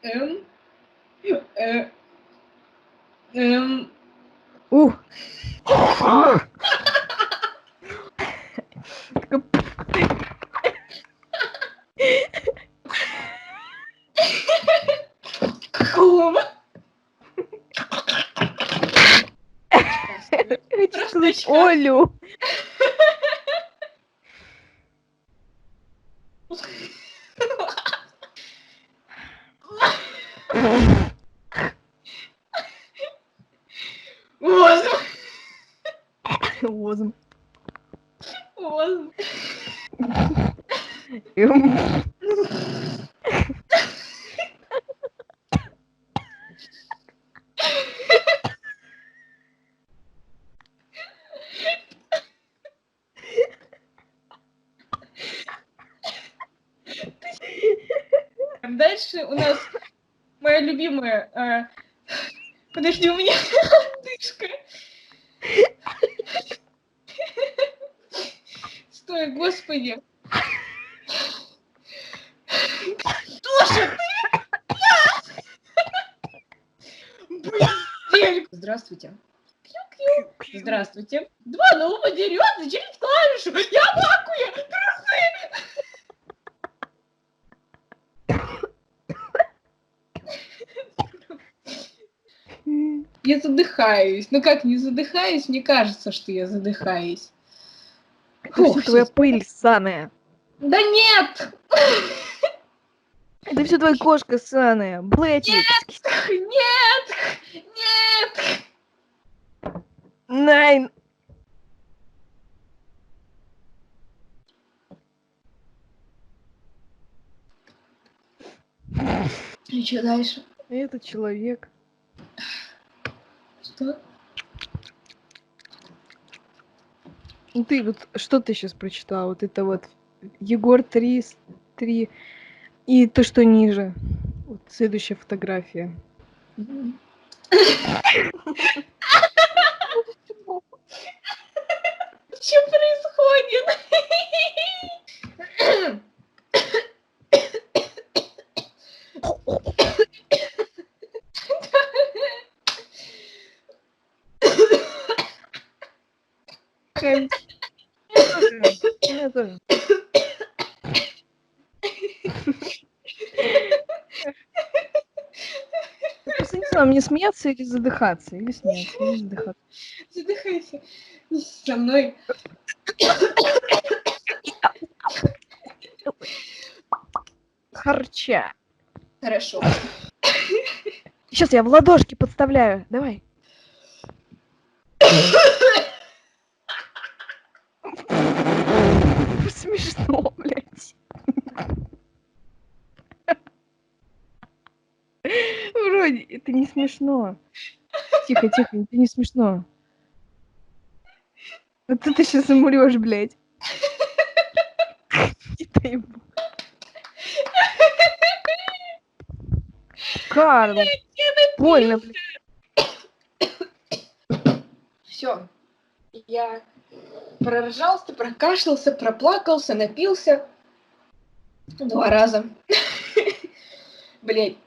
М, э, м. Ух. Кум. Хочу сказать Простачка. Олю. Возм. Возм. Возм. Дальше у нас моя любимая. Подожди, у меня одышка. Стой, господи. Тоша, ты? Блин. Здравствуйте. Здравствуйте. 2-0 подерёт, зачем клавишу? Я вакуя! Я задыхаюсь. Ну как не задыхаюсь? Мне кажется, что я задыхаюсь. Это все твоя пыль ссаная. Да нет! Это все твоя кошка ссаная. Блэти. Нет! Нет! Найн. И что дальше? Это человек. Что? Ну ты вот что ты сейчас прочитал? Вот это вот Егор 3 и то, что ниже. Вот следующая фотография. Что происходит? Я тоже. Я просто не знаю, мне смеяться или задыхаться. Или смеяться, или задыхаться. Задыхайся. Со мной. Харча. Хорошо. Сейчас я в ладошки подставляю. Давай. Смешно, блядь. Вроде это не смешно. Тихо, тихо, это не смешно. Вот ты сейчас умрешь, блядь. Не дай бог. Карл. Больно, блядь. Все. Я проржался, прокашлялся, проплакался, напился. 2 раза. Блять.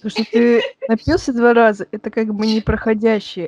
То, что ты напился 2 раза, это как бы непроходящее.